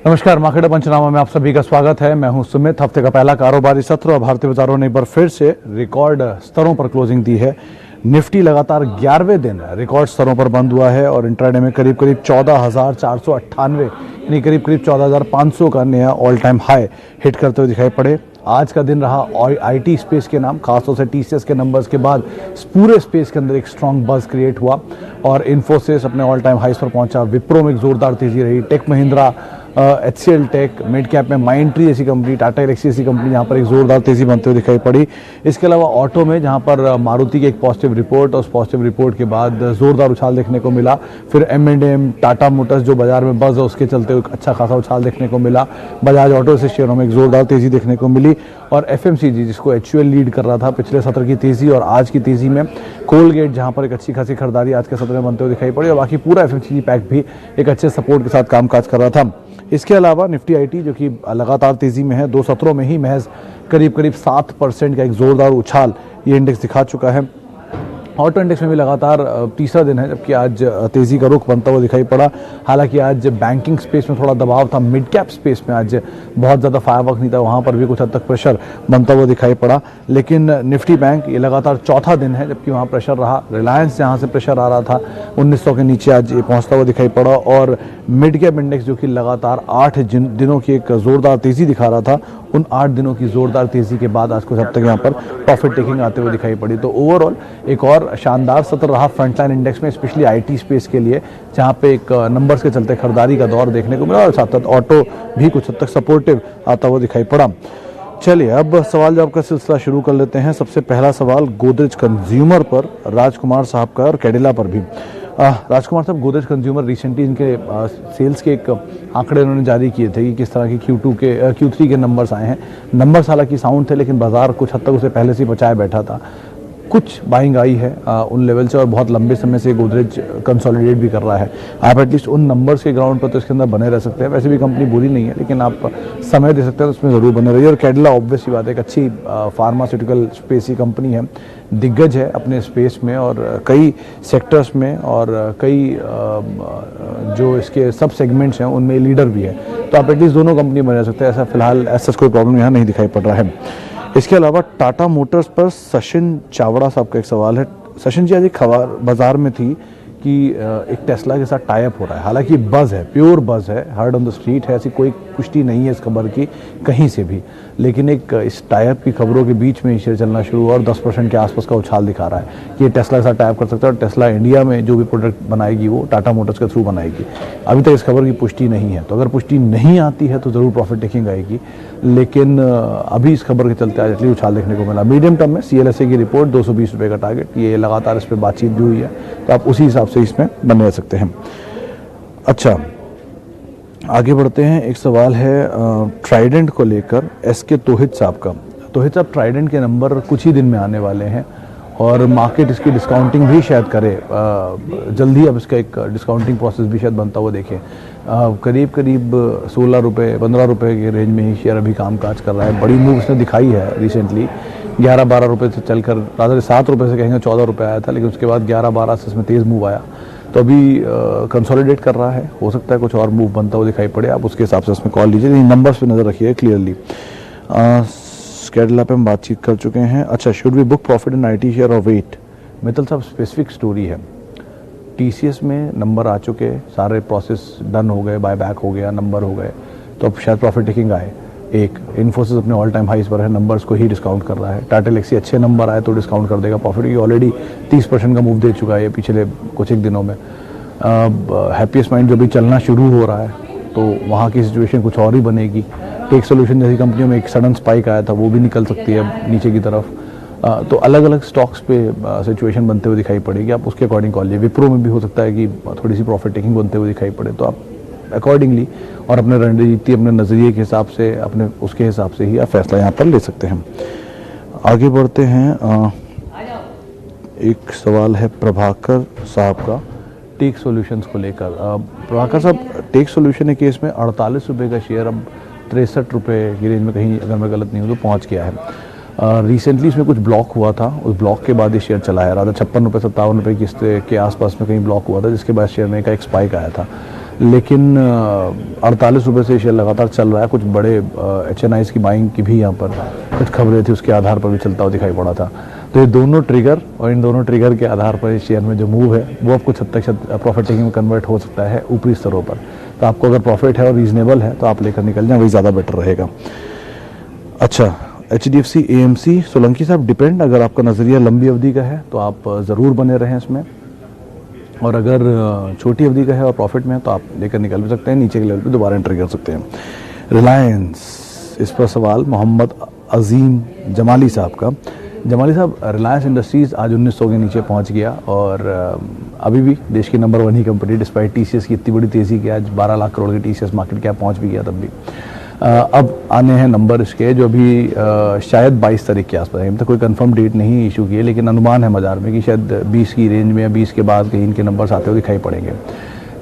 नमस्कार, मार्केट पंचनामा में आप सभी का स्वागत है। मैं हूं सुमित। हफ्ते का पहला कारोबारी सत्र और भारतीय बाजारों ने एक बार फिर से रिकॉर्ड स्तरों पर क्लोजिंग दी है। निफ्टी लगातार 11वें दिन रिकॉर्ड स्तरों पर बंद हुआ है और इंट्राडे में करीब 14,498 यानी करीब 14,500 का नया ऑल टाइम हाई हिट करते हुए दिखाई पड़े। आज का दिन रहा आईटी स्पेस के नाम, खासतौर से टीसीएस के नंबर्स के बाद पूरे स्पेस के अंदर एक स्ट्रांग बज क्रिएट हुआ और इन्फोसिस अपने ऑल टाइम हाइस पर पहुंचा। विप्रो में एक जोरदार तेजी रही। Tech Mahindra, HCL Tech, mid cap में माइंट्री जैसी कंपनी, टाटा एलेक्सी जैसी कंपनी जहां पर एक जोरदार तेजी बनते हुए दिखाई पड़ी। इसके अलावा ऑटो में जहां पर मारुति की एक पॉजिटिव रिपोर्ट और उस पॉजिटिव रिपोर्ट के बाद जोरदार उछाल देखने को मिला। फिर M&M, टाटा मोटर्स जो बाजार में बज है उसके चलते एक अच्छा खासा उछाल देखने को मिला। बजाज ऑटो से शेयरों में एक जोरदार तेजी देखने को मिली और FMCG जिसको HUL लीड कर रहा था पिछले सत्र की तेजी और आज की तेजी में, कोलगेट जहां पर एक अच्छी खासी खरीदारी आज के सत्र में बनते हुए दिखाई पड़ी और बाकी पूरा FMCG पैक भी एक अच्छे सपोर्ट के साथ कामकाज कर रहा था। इसके अलावा निफ्टी आईटी जो कि लगातार तेजी में है, 2 सत्रों में ही महज करीब 7% का एक जोरदार उछाल ये इंडेक्स दिखा चुका है। ऑटो इंडेक्स में भी लगातार तीसरा दिन है जबकि आज तेजी का रुख बनता हुआ दिखाई पड़ा। हालांकि आज बैंकिंग स्पेस में थोड़ा दबाव था, मिड कैप स्पेस में आज बहुत ज़्यादा फायरवर्क नहीं था, वहाँ पर भी कुछ हद तक प्रेशर बनता हुआ दिखाई पड़ा। लेकिन निफ्टी बैंक ये लगातार चौथा दिन है जबकि वहाँ प्रेशर रहा। रिलायंस जहाँ से प्रेशर आ रहा था 1900 के नीचे आज ये पहुँचता हुआ दिखाई पड़ा और मिड कैप इंडेक्स जो कि लगातार 8 दिनों की एक जोरदार तेजी दिखा रहा था, उन 8 दिनों की जोरदार तेजी के बाद आज कुछ हद तक यहाँ पर प्रॉफिट टेकिंग आते हुए दिखाई पड़ी। तो ओवरऑल एक और शानदार सत्र रहा फ्रंटलाइन इंडेक्स में, स्पेशली आईटी स्पेस के लिए, जहाँ पे एक नंबर्स के चलते खरीदारी का दौर देखने को मिला और साथ साथ ऑटो भी कुछ हद तक सपोर्टिव आता हुआ दिखाई पड़ा। चलिए अब सवाल जवाब का सिलसिला शुरू कर लेते हैं। सबसे पहला सवाल गोदरेज कंज्यूमर पर राजकुमार साहब का और कैडिला पर भी। राजकुमार साहब, गोदरेज कंज्यूमर रिसेंटली इनके सेल्स के एक आंकड़े उन्होंने जारी किए थे कि किस तरह की Q3 के नंबर्स आए हैं। नंबर्स हालांकि साउंड थे लेकिन बाजार कुछ हद तक उसे पहले से बचाए बैठा था। कुछ बाइंग आई है उन लेवल से और बहुत लंबे समय से गोदरेज कंसोलिडेट भी कर रहा है। आप एटलीस्ट उन नंबर्स के ग्राउंड पर तो इसके अंदर बने रह सकते हैं। वैसे भी कंपनी बुरी नहीं है लेकिन आप समय दे सकते हैं तो उसमें ज़रूर बने रहिए। और कैडिला ऑब्वियस ही बात है, एक अच्छी फार्मास्यूटिकल स्पेस की कंपनी है, दिग्गज है अपने स्पेस में और कई सेक्टर्स में और कई जो इसके सब सेगमेंट्स हैं उनमें लीडर भी है। तो आप एटलीस्ट दोनों कंपनी बने रह सकते हैं। ऐसा फिलहाल ऐसा कोई प्रॉब्लम यहाँ नहीं दिखाई पड़ रहा है। इसके अलावा टाटा मोटर्स पर सचिन चावड़ा साहब का एक सवाल है। सचिन जी, आज एक खबर बाजार में थी कि एक टेस्ला के साथ टाई अप हो रहा है। हालांकि बज़ है, प्योर बज़ है, हर्ड ऑन द स्ट्रीट है, ऐसी कोई पुष्टि नहीं है इस खबर की कहीं से भी, लेकिन एक इस टाई अप की खबरों के बीच में शेयर चलना शुरू हुआ और 10% के आसपास का उछाल दिखा रहा है कि ये टेस्ला के साथ टाई अप कर सकता है और टेस्ला इंडिया में जो भी प्रोडक्ट बनाएगी वो टाटा मोटर्स के थ्रू बनाएगी। अभी तक इस खबर की पुष्टि नहीं है, तो अगर पुष्टि नहीं आती है तो ज़रूर प्रॉफिट टेकिंग आएगी, लेकिन अभी इस खबर के चलते आज उछाल देखने को मिला। मीडियम टर्म में CLSA की रिपोर्ट, 220 रुपये का टारगेट, ये लगातार इस पर बातचीत भी हुई है, तो आप उसी हिसाब से इसमें बने रह सकते हैं। अच्छा, आगे बढ़ते हैं। एक सवाल है ट्राइडेंट को लेकर SK तोहित साहब का। तोहित साहब, ट्राइडेंट के नंबर कुछ ही दिन में आने वाले हैं और मार्केट इसकी डिस्काउंटिंग भी शायद करे जल्दी। अब इसका एक डिस्काउंटिंग प्रोसेस भी शायद बनता हुआ देखें। करीब 16 रुपये 15 रुपये के रेंज में ही शेयर अभी कामकाज कर रहा है। बड़ी मूव इसने दिखाई है रिसेंटली, 11-12 रुपये से चलकर रादर 7 रुपये से कहेंगे 14 रुपये आया था, लेकिन उसके बाद 11-12 से इसमें तेज़ मूव आया, तो अभी कंसोलिडेट कर रहा है। हो सकता है कुछ और मूव बनता हुआ दिखाई पड़े, आप उसके हिसाब से उसमें कॉल लीजिए, लेकिन नंबर्स पे नज़र रखिए क्लियरली। कैडिला पे हम बातचीत कर चुके हैं। अच्छा, should be book profit in IT share और वेट? मित्तल साहब, स्पेसिफिक स्टोरी है। TCS में नंबर आ चुके, सारे प्रोसेस डन हो गए, बाय बैक हो गया, नंबर हो गए, तो अब शायद प्रॉफिट टेकिंग आए। एक इन्फोसिस अपने ऑल टाइम हाइस पर है, नंबर्स को ही डिस्काउंट कर रहा है। टाटा एलेक्सी अच्छे नंबर आए तो डिस्काउंट कर देगा प्रॉफिट की, ऑलरेडी 30% का मूव दे चुका है ये पिछले कुछ एक दिनों में। हैप्पीएस्ट माइंड जो भी चलना शुरू हो रहा है तो वहाँ की सिचुएशन कुछ और ही बनेगी। टेक सोल्यूशन जैसी कंपनियों में एक सडन स्पाइक आया था, वो भी निकल सकती है नीचे की तरफ। तो अलग अलग स्टॉक्स पे सिचुएशन बनते हुए दिखाई पड़ेगी, आप उसके अकॉर्डिंग कॉल लीजिए। विप्रो में भी हो सकता है कि थोड़ी सी प्रॉफिट टेकिंग बनते हुए दिखाई पड़े, तो आप अकॉर्डिंगली और अपने रणनीति, अपने नज़रिए के हिसाब से, अपने उसके हिसाब से ही आप फैसला यहाँ पर ले सकते हैं। आगे बढ़ते हैं। एक सवाल है प्रभाकर साहब का टेक सॉल्यूशंस को लेकर। प्रभाकर साहब, टेक सॉल्यूशन के केस में 48 रुपये का शेयर अब 63 रुपये की रेंज में कहीं, अगर मैं गलत नहीं हूँ तो पहुँच गया है। रिसेंटली इसमें कुछ ब्लॉक हुआ था, उस ब्लॉक के बाद ये शेयर चला है। राधा 56 रुपये 57 रुपये की के आसपास में कहीं ब्लॉक हुआ था, जिसके बाद शेयर में का एक स्पाइक आया था। लेकिन 48 रुपये से शेयर लगातार चल रहा है। कुछ बड़े HNIs की बाइंग की भी यहाँ पर कुछ खबरें थी, उसके आधार पर भी चलता हुआ दिखाई पड़ा था। तो ये दोनों ट्रिगर और इन दोनों ट्रिगर के आधार पर इस शेयर में जो मूव है वो अब कुछ हद तक प्रॉफिट टेकिंग में कन्वर्ट हो सकता है ऊपरी स्तरों पर। तो आपको अगर प्रॉफिट है और रीजनेबल है तो आप लेकर निकल जाएं, वही ज़्यादा बेटर रहेगा। अच्छा, HDFC AMC सोलंकी साहब, डिपेंड, अगर आपका नज़रिया लंबी अवधि का है तो आप ज़रूर बने रहें इसमें, और अगर छोटी अवधि का है और प्रॉफिट में है तो आप लेकर निकल भी सकते हैं, नीचे के लेवल पे दोबारा एंट्री कर सकते हैं। रिलायंस, इस पर सवाल मोहम्मद अजीम जमाली साहब का। जमाली साहब, रिलायंस इंडस्ट्रीज़ आज 1900 के नीचे पहुंच गया और अभी भी देश की नंबर 1 ही कंपनी, डिस्पाइट TCS की इतनी बड़ी तेज़ी की आज 12 लाख करोड़ की TCS मार्केट कैप पहुंच भी गया तब भी। अब आने हैं नंबर इसके जो अभी शायद 22 तारीख के आसपास है, अभी तक कोई कंफर्म डेट नहीं इशू की है, लेकिन अनुमान है बाजार में कि शायद 20 की रेंज में या 20 के बाद कहीं इनके नंबर्स आते हुए दिखाई पड़ेंगे।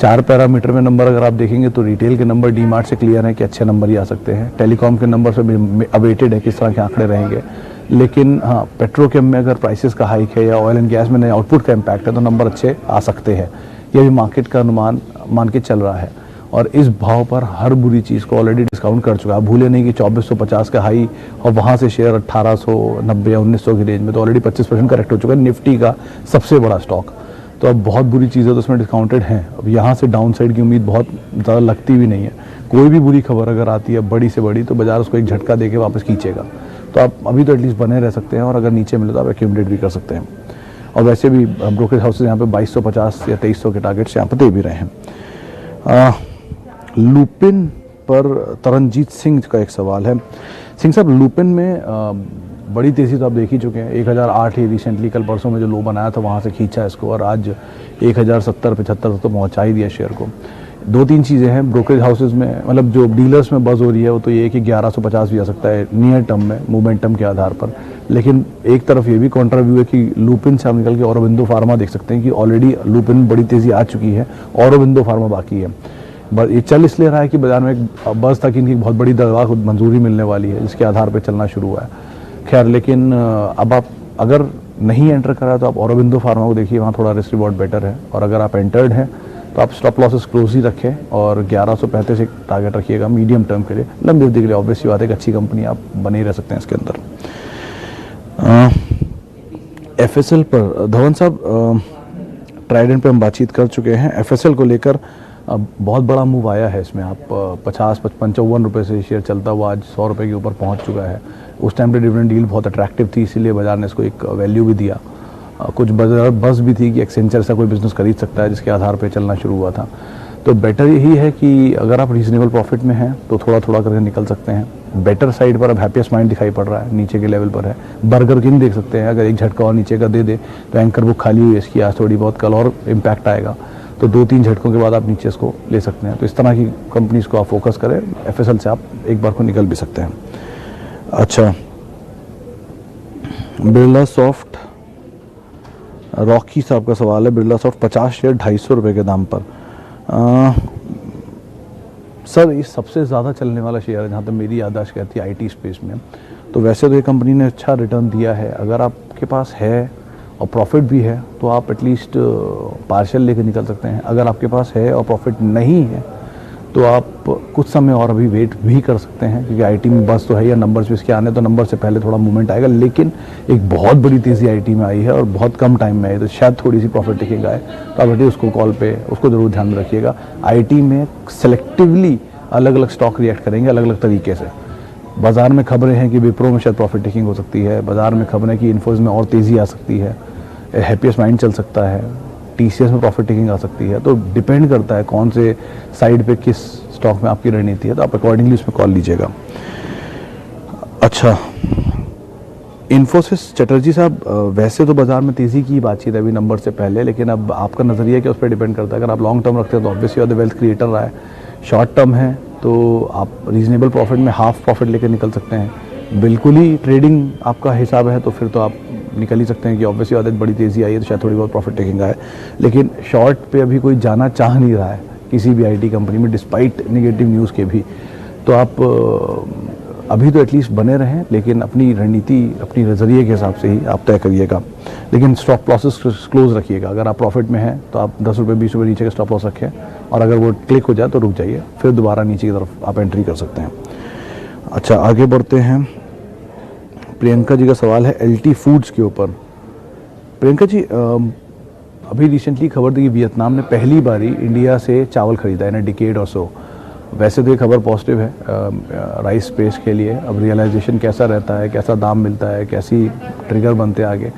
4 पैरामीटर में नंबर अगर आप देखेंगे तो रिटेल के नंबर डीमार्ट से क्लियर है कि अच्छे नंबर ही आ सकते हैं। टेलीकॉम के नंबर से भी अवेटेड है किस तरह के आंकड़े रहेंगे, लेकिन हाँ, पेट्रोकेम में अगर प्राइसेस का हाइक है या ऑयल एंड गैस में नए आउटपुट का इम्पैक्ट है तो नंबर अच्छे आ सकते हैं। ये भी मार्केट का अनुमान मान के चल रहा है और इस भाव पर हर बुरी चीज़ को ऑलरेडी डिस्काउंट कर चुका है। आप भूले नहीं कि 2450 का हाई और वहाँ से शेयर 1890 या 1900 की रेंज में तो ऑलरेडी 25% करेक्ट हो चुका है, निफ्टी का सबसे बड़ा स्टॉक। तो अब बहुत बुरी चीज़ें तो उसमें डिस्काउंटेड हैं। अब यहाँ से डाउन साइड की उम्मीद बहुत ज़्यादा लगती भी नहीं है। कोई भी बुरी खबर अगर आती है बड़ी से बड़ी तो बाजार उसको एक झटका देके वापस खींचेगा। तो आप अभी तो एटलीस्ट बने रह सकते हैं और अगर नीचे मिले तो आप एक्यूमुलेट भी कर सकते हैं। और वैसे भी ब्रोकरेज हाउसेज यहाँ पे 2250 या 2300 के टारगेट्स यहाँ पर दे भी रहे हैं। लुपिन पर तरनजीत सिंह का एक सवाल है। सिंह साहब, लुपिन में बड़ी तेज़ी तो आप देख ही चुके हैं। 1008 ही रिसेंटली कल परसों में जो लो बनाया था वहाँ से खींचा है इसको और आज 1070-75 तो पहुँचा ही दिया शेयर को। 2-3 चीज़ें हैं ब्रोकरेज हाउसेज में, मतलब जो डीलर्स में बज़ हो रही है वो तो ये है कि 1150 भी आ सकता है नियर टर्म में मोमेंटम के आधार पर। लेकिन एक तरफ ये भी काउंटर व्यू है कि लुपिन से आप निकल के औरोबिंदो फार्मा देख सकते हैं कि ऑलरेडी लुपिन बड़ी तेज़ी आ चुकी है, औरोबिंदो फार्मा बाकी है। ये चल इसलिए रहा है कि बाजार में एक बज़ था कि इनकी बहुत बड़ी दवा को मंजूरी मिलने वाली है, जिसके आधार पर चलना शुरू हुआ है। खैर, लेकिन अब आप अगर नहीं एंटर करा तो आप औरोबिंदो फार्मा को देखिए, वहाँ थोड़ा रिस्क रिवॉर्ड बेटर है। और अगर आप एंटर्ड हैं तो आप स्टॉप लॉसेस क्लोज ही रखें और 1135 एक टारगेट रखिएगा मीडियम टर्म के लिए। लंबी अवधि के लिए ऑब्वियसली बात है, एक अच्छी कंपनी आप बने ही रह सकते हैं इसके अंदर। FSL पर धवन साहब, ट्राइडेंट पे हम बातचीत कर चुके हैं। FSL को लेकर अब बहुत बड़ा मूव आया है इसमें। आप 50-55 रुपये से शेयर चलता हुआ आज 100 रुपये के ऊपर पहुंच चुका है। उस टाइम पे डिविडेंड डील बहुत अट्रैक्टिव थी, इसीलिए बाजार ने इसको एक वैल्यू भी दिया। कुछ बस भी थी कि एक्सेंचर ऐसा कोई बिजनेस खरीद सकता है, जिसके आधार पे चलना शुरू हुआ था। तो बेटर यही है कि अगर आप रीजनेबल प्रॉफिट में हैं तो थोड़ा थोड़ा करके निकल सकते हैं। बेटर साइड पर अब हैप्पीएस्ट माइंड दिखाई पड़ रहा है, नीचे के लेवल पर है। बर्गर किंग देख सकते हैं, अगर एक झटका और नीचे का दे दे तो एंकर बुक खाली हुई है इसकी, आज थोड़ी बहुत, कल और इम्पैक्ट आएगा। तो 2-3 झटकों के बाद आप नीचे इसको ले सकते हैं। तो इस तरह की कंपनीज को आप फोकस करें। FSL से आप एक बार को निकल भी सकते हैं। अच्छा, बिरला सॉफ्ट, रॉकी साहब का सवाल है। बिरला सॉफ्ट 50 शेयर 250 रुपये के दाम पर। सर, ये सबसे ज़्यादा चलने वाला शेयर है जहाँ तक मेरी याददाश्त कहती है IT स्पेस में। तो वैसे तो ये कंपनी ने अच्छा रिटर्न दिया है। अगर आपके पास है और प्रॉफिट भी है तो आप एटलीस्ट पार्शियल लेकर निकल सकते हैं। अगर आपके पास है और प्रॉफिट नहीं है तो आप कुछ समय और अभी वेट भी कर सकते हैं, क्योंकि IT में बस तो है या नंबर्स भी इसके आने, तो नंबर से पहले थोड़ा मूवमेंट आएगा। लेकिन एक बहुत बड़ी तेज़ी IT में आई है और बहुत कम टाइम में आई, तो शायद थोड़ी सी प्रॉफिट टिकेगा है। तो आप उसको कॉल पे उसको ज़रूर ध्यान में रखिएगा। IT में सेलेक्टिवली अलग अलग स्टॉक रिएक्ट करेंगे अलग अलग तरीके से। बाजार में खबरें हैं कि विप्रो में शायद प्रॉफिट टेकिंग हो सकती है, बाजार में खबरें कि इन्फोसिस में और तेज़ी आ सकती है, हैप्पीएस्ट माइंड चल सकता है, TCS में प्रॉफिट टेकिंग आ सकती है। तो डिपेंड करता है कौन से साइड पे किस स्टॉक में आपकी रणनीति है, तो आप अकॉर्डिंगली उसमें कॉल लीजिएगा। अच्छा, इन्फोसिस, चटर्जी साहब, वैसे तो बाजार में तेज़ी की बातचीत है अभी नंबर से पहले, लेकिन अब आपका नज़रिया क्या उस पर डिपेंड करता है। अगर आप लॉन्ग टर्म रखते हैं तो ऑब्वियसली वेल्थ क्रिएटर रहा है। शॉर्ट टर्म है तो आप रीजनेबल प्रॉफिट में हाफ प्रॉफिट लेकर निकल सकते हैं। बिल्कुल ही ट्रेडिंग आपका हिसाब है तो फिर तो आप निकल ही सकते हैं कि ऑब्वियसली आदत बड़ी तेज़ी आई है तो शायद थोड़ी बहुत प्रॉफिट टेकिंग आए। लेकिन शॉर्ट पे अभी कोई जाना चाह नहीं रहा है किसी भी IT कंपनी में, डिस्पाइट नेगेटिव न्यूज़ के भी। तो आप अभी तो एटलीस्ट बने रहें, लेकिन अपनी रणनीति अपनी नज़रिए के हिसाब से ही आप तय करिएगा। लेकिन स्टॉप लॉसेस क्लोज रखिएगा। अगर आप प्रॉफिट में हैं तो आप 10 रुपये 20 रुपये नीचे का स्टॉप लॉस रखें और अगर वो क्लिक हो जाए तो रुक जाइए, फिर दोबारा नीचे की तरफ आप एंट्री कर सकते हैं। अच्छा, आगे बढ़ते हैं। प्रियंका जी का सवाल है एलटी फूड्स के ऊपर। प्रियंका जी, अभी रिसेंटली खबर थी कि वियतनाम ने पहली बारी इंडिया से चावल खरीदा इन डिकेड और सो। वैसे तो ये खबर पॉजिटिव है राइस स्पेस के लिए। अब रियलाइजेशन कैसा रहता है, कैसा दाम मिलता है, कैसी ट्रिगर बनते हैं आगे,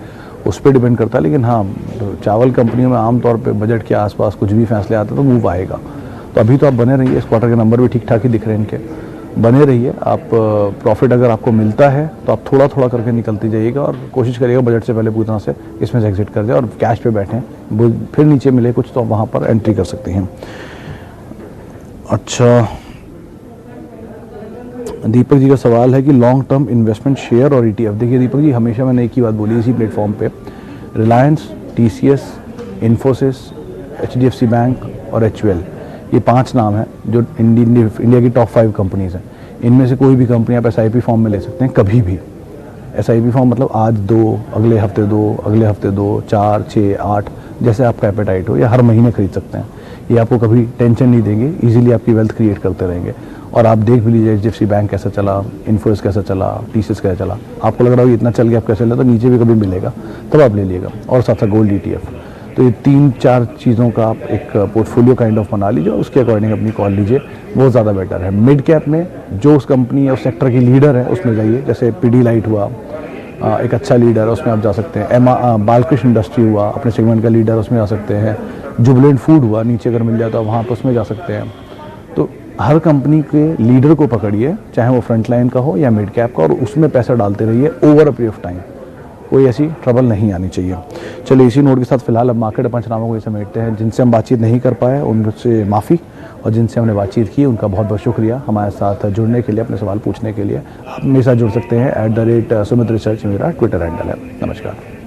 उस पर डिपेंड करता है। लेकिन हाँ, तो चावल कंपनियों में आमतौर पे बजट के आसपास कुछ भी फैसले आते हैं तो मूव आएगा। तो अभी तो आप बने रहिए, इस क्वार्टर के नंबर भी ठीक ठाक ही दिख रहे हैं इनके, बने रहिए आप। प्रॉफिट अगर आपको मिलता है तो आप थोड़ा थोड़ा करके निकलती जाइएगा और कोशिश करिएगा बजट से पहले पूरी तरह से इसमें से एग्जिट कर जाए और कैश पे बैठें। फिर नीचे मिले कुछ तो आप वहाँ पर एंट्री कर सकती हैं। अच्छा, दीपक जी का सवाल है कि लॉन्ग टर्म इन्वेस्टमेंट शेयर और ईटीएफ। देखिए दीपक जी, हमेशा मैंने एक ही बात बोली इसी प्लेटफॉर्म पे, Reliance, TCS, Infosys, HDFC bank और एचयूएल, ये 5 नाम हैं जो इंडिया की टॉप 5 कंपनीज हैं। इनमें से कोई भी कंपनी आप एसआईपी फॉर्म में ले सकते हैं कभी भी। एसआईपी फॉर्म मतलब आज 2, अगले हफ्ते 2, अगले हफ्ते 2, 4, 6, 8, जैसे आपका एपेटाइट हो, या हर महीने खरीद सकते हैं। ये आपको कभी टेंशन नहीं देंगे, इजीली आपकी वेल्थ क्रिएट करते रहेंगे। और आप देख भी लीजिए एचडीएफसी बैंक कैसा चला, इन्फोसिस कैसा चला, टीसीएस कैसा चला। आपको लग रहा हो इतना चल गया, आप कैसे चला, तो नीचे भी कभी मिलेगा तब आप ले लीजिएगा। और साथ साथ गोल्ड ईटीएफ। तो ये 3-4 चीज़ों का आप एक पोर्टफोलियो काइंड ऑफ बना लीजिए और उसके अकॉर्डिंग अपनी कॉल लीजिए, वो ज़्यादा बेटर है। मिड कैप में जो उस कंपनी या उस सेक्टर की लीडर है उसमें जाइए। जैसे पीडीलाइट हुआ, एक अच्छा लीडर है, उसमें आप जा सकते हैं। बालकृष्ण इंडस्ट्री हुआ, अपने सेगमेंट का लीडर, उसमें जा सकते हैं। जुबिलेंट फूड हुआ, नीचे अगर मिल जाए तो वहाँ पर उसमें जा सकते हैं। तो हर कंपनी के लीडर को पकड़िए, चाहे वो फ्रंट लाइन का हो या मिड कैप का, और उसमें पैसा डालते रहिए over a period of time. कोई ऐसी ट्रबल नहीं आनी चाहिए। चलिए, इसी नोट के साथ फिलहाल अब मार्केट पंचनामा को ये समेटते हैं। जिनसे हम बातचीत नहीं कर पाए उनसे माफ़ी, और जिनसे हमने बातचीत की उनका बहुत बहुत शुक्रिया हमारे साथ जुड़ने के लिए, अपने सवाल पूछने के लिए। आप मेरे साथ जुड़ सकते हैं @सुमित रिसर्च मेरा ट्विटर हैंडल है। नमस्कार।